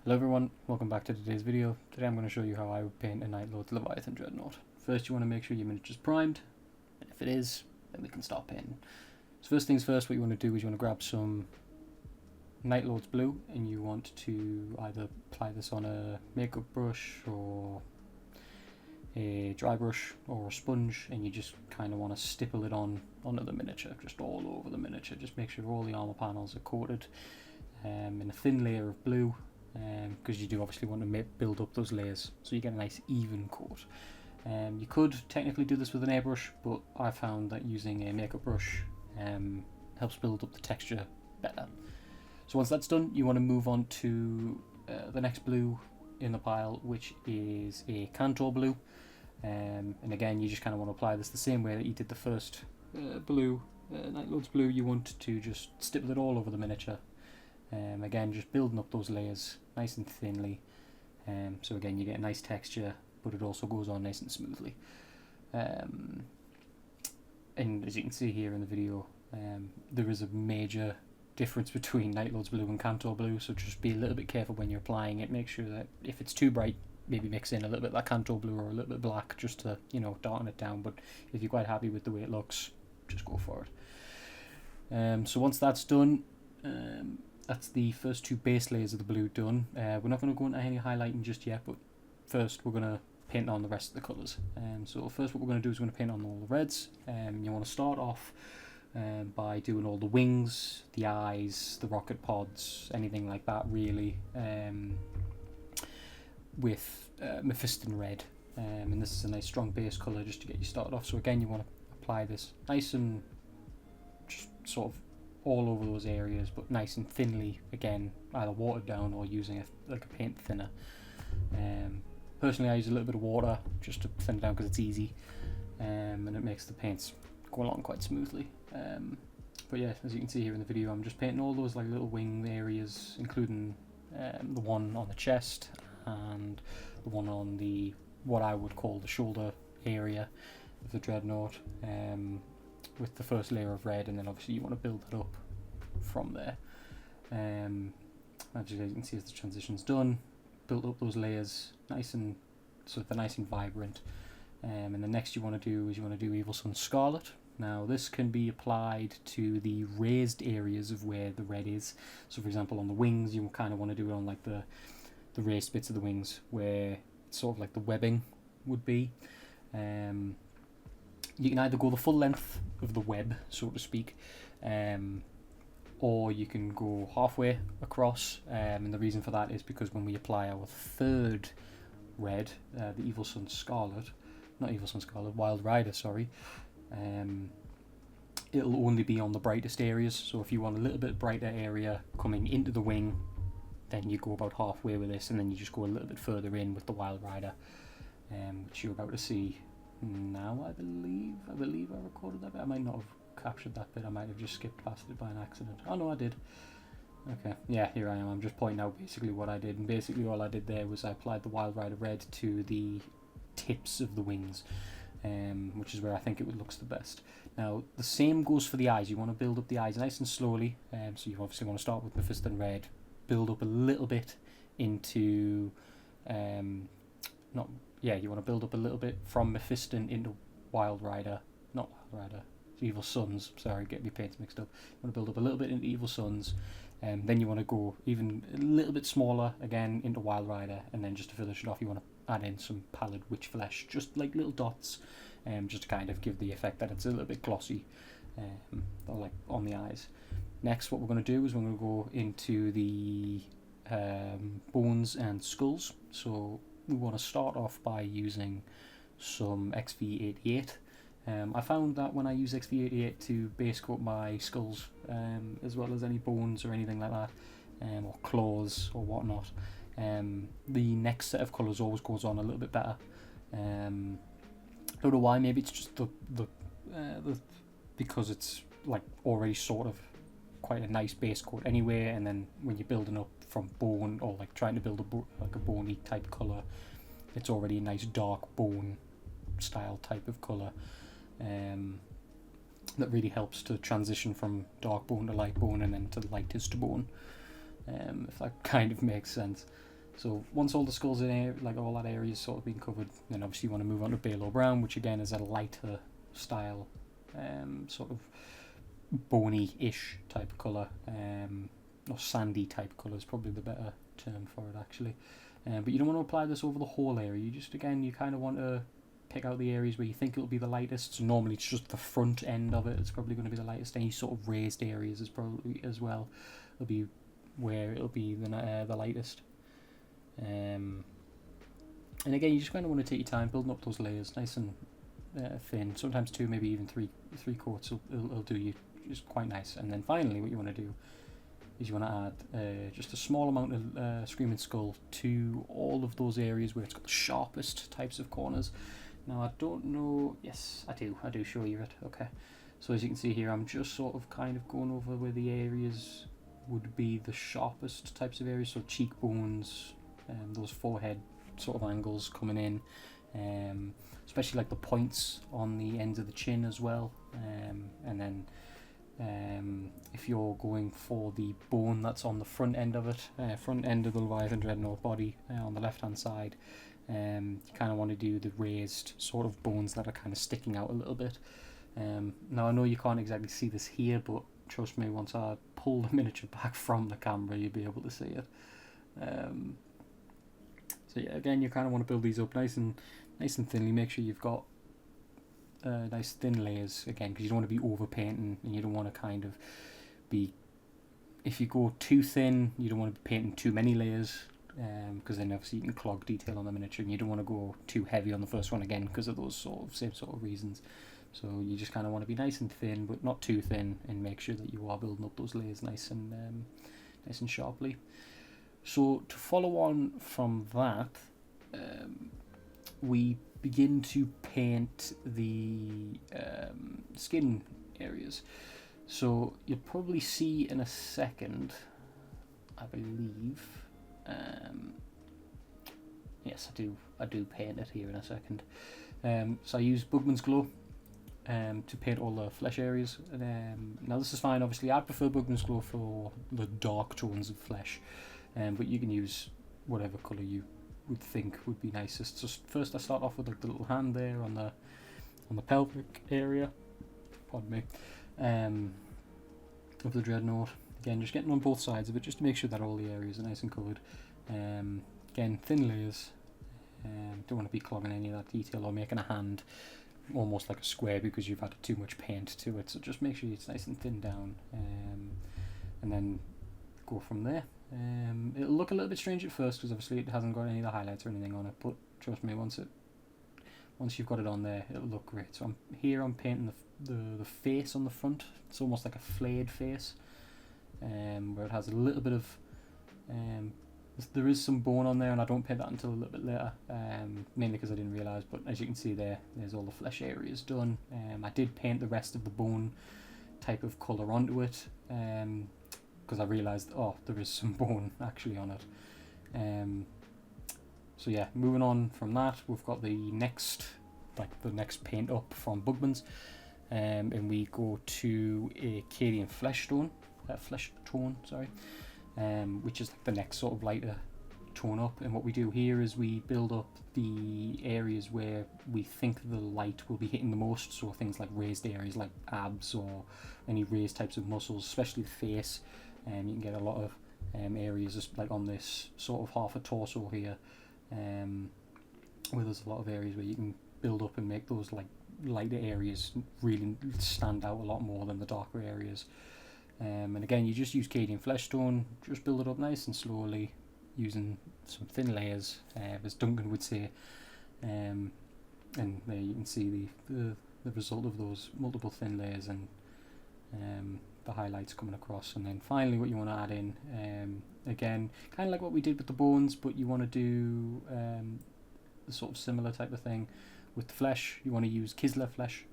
Hello everyone, welcome back to today's video. Today I'm going to show you how I would paint a Night Lord's Leviathan Dreadnought. First you want to make sure your miniature's primed, and if it is, then we can start painting. So first things first, what you want to do is you want to grab some Night Lord's blue, and you want to either apply this on a makeup brush or a dry brush or a sponge, and you just kind of want to stipple it onto the miniature, just all over the miniature. Just make sure all the armor panels are coated in a thin layer of blue, because you do obviously want to build up those layers so you get a nice even coat. You could technically do this with an airbrush, but I found that using a makeup brush helps build up the texture better. So once that's done, you want to move on to the next blue in the pile, which is a Cantor blue. And again, you just kind of want to apply this the same way that you did the first blue, Night Lord's blue. You want to just stipple it all over the miniature. Again, just building up those layers nice and thinly, so again you get a nice texture, but it also goes on nice and smoothly. And as you can see here in the video, there is a major difference between Night Lord's blue and Cantor blue, so just be a little bit careful when you're applying it. Make sure that if it's too bright, maybe mix in a little bit of that Cantor blue or a little bit black just to, you know, darken it down. But if you're quite happy with the way it looks, just go for it. So once that's done, that's the first two base layers of the blue done. We're not going to go into any highlighting just yet, but first we're going to paint on the rest of the colours. So first what we're going to do is we're going to paint on all the reds. You want to start off by doing all the wings, the eyes, the rocket pods, anything like that really, with Mephiston red. And this is a nice strong base colour just to get you started off. So again, you want to apply this nice and just sort of all over those areas, but nice and thinly, again, either watered down or using like a paint thinner. Personally, I use a little bit of water just to thin it down because it's easy, and it makes the paints go along quite smoothly. But yeah, as you can see here in the video, I'm just painting all those like little wing areas, including the one on the chest and the one on the what I would call the shoulder area of the Dreadnought, with the first layer of red, and then obviously you want to build it up from there. As you can see, as the transition's done, build up those layers nice and so they're nice and vibrant. And the next you want to do is you want to do Evil Sunz Scarlet. Now this can be applied to the raised areas of where the red is. So for example, on the wings, you kind of want to do it on like the raised bits of the wings where it's sort of like the webbing would be. You can either go the full length of the web, so to speak, or you can go halfway across, and the reason for that is because when we apply our third red, the Evil Sunz Scarlet, not Evil Sunz Scarlet, Wild Rider, sorry, it'll only be on the brightest areas. So if you want a little bit brighter area coming into the wing, then you go about halfway with this, and then you just go a little bit further in with the Wild Rider, which you're about to see now. I believe I recorded that bit. I might not have captured that bit. I might have just skipped past it by an accident. Oh no, I did. Okay, yeah, here I am. I'm just pointing out basically what I did, and basically all I did there was I applied the Wild Rider red to the tips of the wings, which is where I think it looks the best. Now the same goes for the eyes. You want to build up the eyes nice and slowly, so you obviously want to start with Mephiston red, build up a little bit into you want to build up a little bit from Mephiston into Wild Rider, not Wild Rider, Evil Sunz, sorry, get my paints mixed up. You want to build up a little bit into Evil Sunz, and then you want to go even a little bit smaller again into Wild Rider, and then just to finish it off you want to add in some pallid witch flesh, just like little dots, just to kind of give the effect that it's a little bit glossy, like on the eyes. Next, what we're going to do is we're going to go into the bones and skulls. So we want to start off by using some XV88. I found that when I use XV88 to base coat my skulls, as well as any bones or anything like that, or claws or whatnot, the next set of colours always goes on a little bit better. Don't know why. Maybe it's just the because it's like already sort of quite a nice base coat anyway, and then when you're building up from bone or like trying to build a bony type colour, it's already a nice dark bone style type of colour, that really helps to transition from dark bone to light bone and then to lightest bone, if that kind of makes sense. So once all the skulls in here, like all that area is sort of been covered, then obviously you want to move on to Balo Brown, which again is a lighter style, sort of bony-ish type of colour, or sandy type colour is probably the better term for it actually. But you don't want to apply this over the whole area. You just, again, you kind of want to pick out the areas where you think it'll be the lightest. So normally it's just the front end of it. It's probably going to be the lightest. Any sort of raised areas is probably as well. It'll be where it'll be the lightest. And again, you just kind of want to take your time building up those layers, nice and thin. Sometimes 2, maybe even three coats will do you just quite nice. And then finally, what you want to do is you want to add just a small amount of Screaming Skull to all of those areas where it's got the sharpest types of corners. Now I don't know, yes I do show you it, okay. So as you can see here, I'm just sort of kind of going over where the areas would be the sharpest types of areas, so cheekbones, those forehead sort of angles coming in, especially like the points on the ends of the chin as well, and then if you're going for the bone that's on the front end of it, front end of the Leviathan Dreadnought body on the left hand side, you kind of want to do the raised sort of bones that are kind of sticking out a little bit. Now I know you can't exactly see this here, but trust me, once I pull the miniature back from the camera you'll be able to see it. So yeah, again, you kind of want to build these up nice and thinly. Make sure you've got nice thin layers, again, because you don't want to be over painting, and you don't want to kind of be, if you go too thin, you don't want to be painting too many layers, because then obviously you can clog detail on the miniature, and you don't want to go too heavy on the first one again because of those same sort of reasons. So you just kind of want to be nice and thin, but not too thin, and make sure that you are building up those layers nice and sharply. So to follow on from that, we begin to paint the skin areas. So you'll probably see in a second, I believe. Yes, I do paint it here in a second. So I use Bugman's Glow to paint all the flesh areas. Now this is fine, obviously I prefer Bugman's Glow for the dark tones of flesh, but you can use whatever colour you would think would be nicest. So first I start off with like the little hand there on the pelvic area, pardon me, of the Dreadnought. Again, just getting on both sides of it just to make sure that all the areas are nice and covered. Again, thin layers. Don't want to be clogging any of that detail or making a hand almost like a square because you've added too much paint to it. So just make sure it's nice and thin down, and then go from there. It'll look a little bit strange at first because obviously it hasn't got any of the highlights or anything on it, but trust me, once you've got it on there, it'll look great. So I'm painting the face on the front. It's almost like a flayed face, where it has a little bit of there is some bone on there, and I don't paint that until a little bit later, mainly because I didn't realise, but as you can see there's all the flesh areas done. I did paint the rest of the bone type of colour onto it, because I realised, oh, there is some bone actually on it. So yeah, moving on from that, we've got the next paint up from Bugman's, and we go to a Cadian flesh tone, which is like the next sort of lighter tone up. And what we do here is we build up the areas where we think the light will be hitting the most, so things like raised areas like abs or any raised types of muscles, especially the face. You can get a lot of areas just like on this sort of half a torso here, where there's a lot of areas where you can build up and make those like lighter areas really stand out a lot more than the darker areas. And again, you just use Cadian flesh tone, just build it up nice and slowly using some thin layers, as Duncan would say, and there you can see the result of those multiple thin layers and the highlights coming across. And then finally what you want to add in, again, kind of like what we did with the bones, but you want to do the sort of similar type of thing with the flesh. You want to use Kislev flesh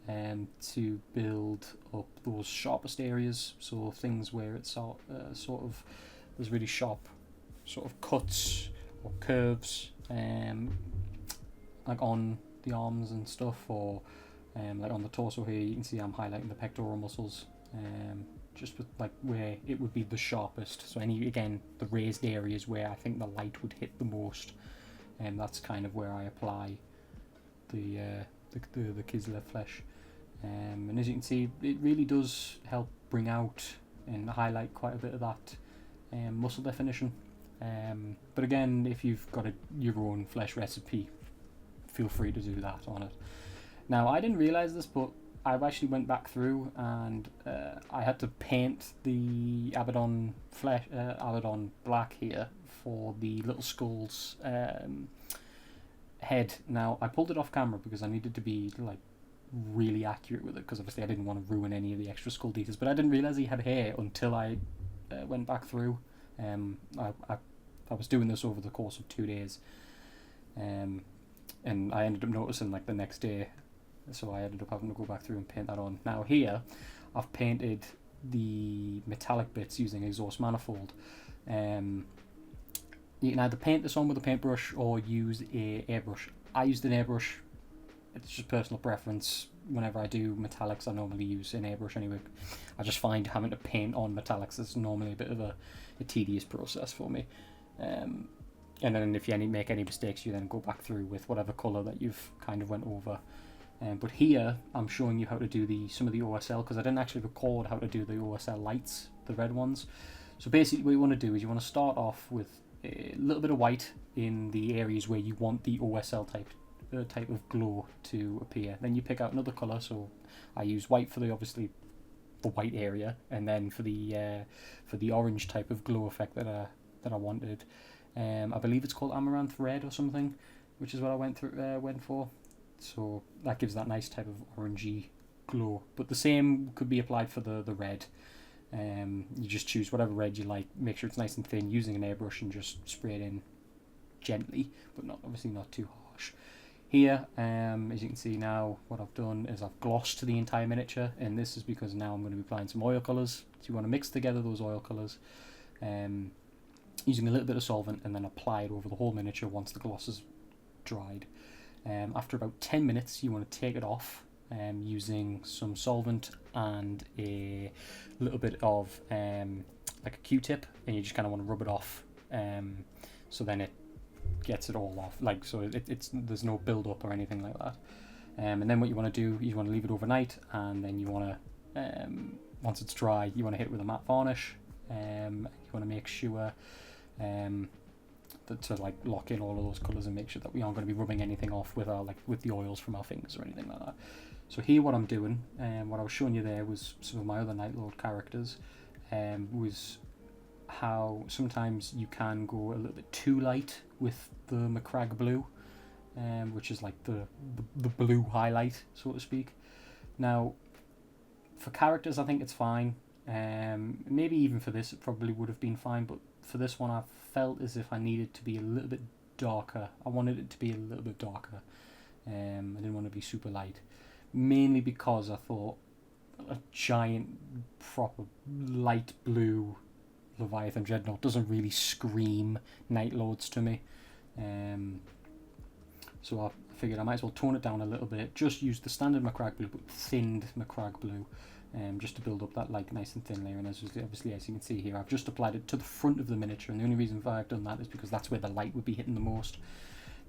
to build up those sharpest areas, so things where it's sort of there's really sharp sort of cuts or curves, like on the arms and stuff, or like on the torso here you can see I'm highlighting the pectoral muscles, just with like where it would be the sharpest. So again, the raised areas where I think the light would hit the most, and that's kind of where I apply the Kislev flesh. And as you can see, it really does help bring out and highlight quite a bit of that muscle definition. But again, if you've got your own flesh recipe, feel free to do that on it. Now, I didn't realise this, but I've actually went back through and I had to paint the Abaddon Abaddon black here for the little skull's head. Now, I pulled it off camera because I needed to be like really accurate with it, because obviously I didn't want to ruin any of the extra skull details, but I didn't realise he had hair until I went back through. I was doing this over the course of 2 days, and I ended up noticing like the next day, so I ended up having to go back through and paint that on. Now here I've painted the metallic bits using exhaust manifold. You can either paint this on with a paintbrush or use a airbrush. I used an airbrush. It's just personal preference. Whenever I do metallics, I normally use an airbrush anyway. I just find having to paint on metallics is normally a bit of a tedious process for me. And then if you make any mistakes, you then go back through with whatever colour that you've kind of went over. But here, I'm showing you how to do some of the OSL, because I didn't actually record how to do the OSL lights, the red ones. So basically what you want to do is you want to start off with a little bit of white in the areas where you want the OSL type of glow to appear. Then you pick out another colour, so I use white for the white area, and then for the orange type of glow effect that I wanted. I believe it's called Amaranth Red or something, which is what I went for. So that gives that nice type of orangey glow. But the same could be applied for the red. You just choose whatever red you like, make sure it's nice and thin using an airbrush, and just spray it in gently, but obviously not too harsh. Here, as you can see now, what I've done is I've glossed the entire miniature, and this is because now I'm going to be applying some oil colours. So you want to mix together those oil colours using a little bit of solvent, and then apply it over the whole miniature once the gloss is dried. After about 10 minutes, you want to take it off using some solvent and a little bit of like a Q-tip, and you just kind of want to rub it off, so then it gets it all off, like so there's no build up or anything like that. And then what you want to do, you want to leave it overnight, and then you want to once it's dry, you want to hit it with a matte varnish. You want to make sure to like lock in all of those colours and make sure that we aren't going to be rubbing anything off with the oils from our fingers or anything like that. So here what I'm doing, what I was showing you there was some of my other Night Lord characters, was how sometimes you can go a little bit too light with the Macragge blue, which is like the blue highlight, so to speak. Now for characters I think it's fine, maybe even for this it probably would have been fine, but for this one I felt as if I needed to be a little bit darker. I wanted it to be a little bit darker. I didn't want to be super light, mainly because I thought a giant proper light blue Leviathan Dreadnought doesn't really scream Night Lords to me. So I figured I might as well tone it down a little bit, just use the standard Macragge blue but thinned Macragge blue, just to build up that like nice and thin layer. And obviously as you can see here, I've just applied it to the front of the miniature, and the only reason why I've done that is because that's where the light would be hitting the most.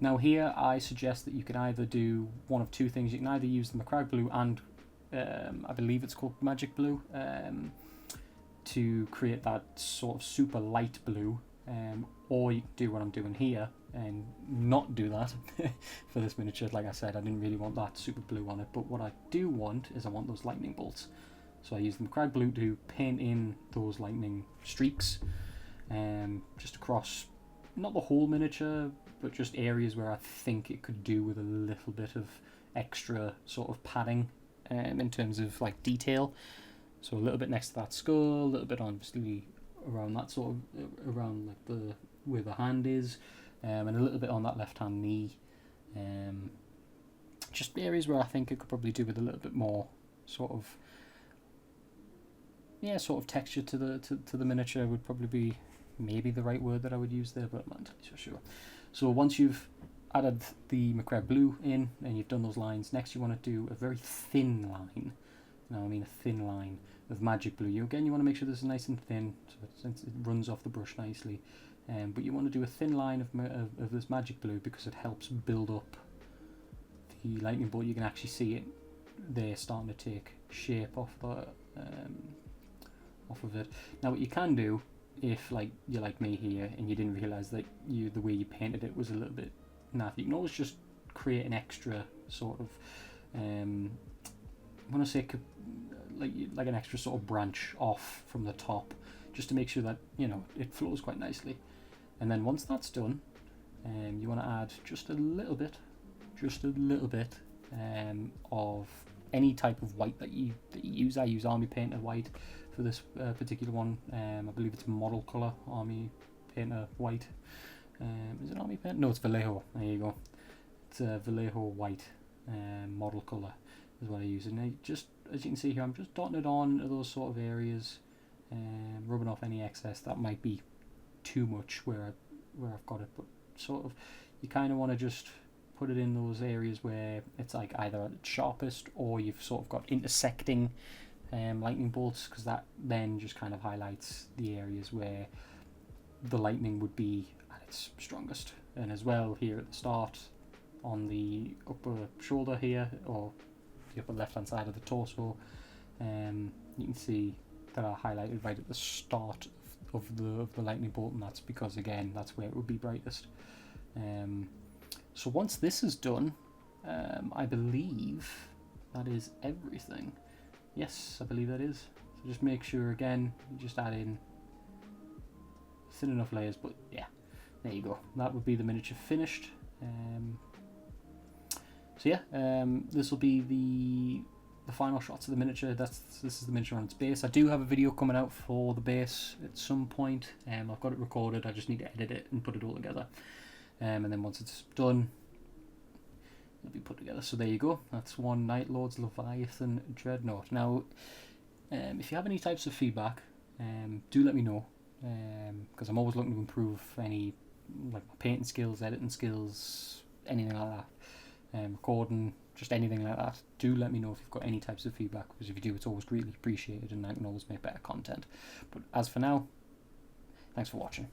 Now here I suggest that you can either do one of two things. You can either use the Macragge blue and I believe it's called Magic Blue, to create that sort of super light blue, or you can do what I'm doing here and not do that for this miniature. Like I said, I didn't really want that super blue on it, but what I do want is I want those lightning bolts. So I use the Macragge blue to paint in those lightning streaks, just across not the whole miniature, but just areas where I think it could do with a little bit of extra sort of padding in terms of like detail. So a little bit next to that skull, a little bit obviously around that sort of, around like where the hand is, and a little bit on that left hand knee. Just areas where I think it could probably do with a little bit more sort of texture to the miniature would probably be maybe the right word that I would use there, but I'm not entirely so sure. So once you've added the Macragge blue in and you've done those lines, next you want to do a very thin line. Now I mean a thin line of magic blue. You want to make sure this is nice and thin, so it runs off the brush nicely. But you want to do a thin line of this magic blue because it helps build up the lightning bolt. You can actually see it there starting to take shape off of it. Now what you can do, if you're like me here and you didn't realise that the way you painted it was a little bit naff, you can always just create an extra sort of I want to say like an extra sort of branch off from the top, just to make sure that it flows quite nicely. And then once that's done, you want to add just a little bit of any type of white that you use. I use Army Painter white for this particular one. I believe it's model color Army Painter white. Is it Army Painter? No, it's Vallejo. There you go. It's Vallejo white model color is what I use. And just as you can see here, I'm just dotting it on those sort of areas, rubbing off any excess that might be too much where I've got it. But sort of, you kind of want to just put it in those areas where it's like either at its sharpest or you've sort of got intersecting lightning bolts, because that then just kind of highlights the areas where the lightning would be at its strongest. And as well, here at the start on the upper shoulder here, or the upper left hand side of the torso, you can see that are highlighted right at the start of the lightning bolt, and that's because again that's where it would be brightest. So once this is done, I believe that is everything. Yes, I believe that is. So just make sure again you just add in thin enough layers, but yeah, there you go. That would be the miniature finished. So yeah, this will be the final shots of the miniature. This is the miniature on its base. I do have a video coming out for the base at some point. I've got it recorded. I just need to edit it and put it all together. And then once it's done, it'll be put together. So there you go. That's one Night Lord's Leviathin Dreadnought. Now, if you have any types of feedback, do let me know, because I'm always looking to improve any my painting skills, editing skills, anything like that. Recording, just anything like that. Do let me know if you've got any types of feedback, because if you do, it's always greatly appreciated and I can always make better content. But as for now, thanks for watching.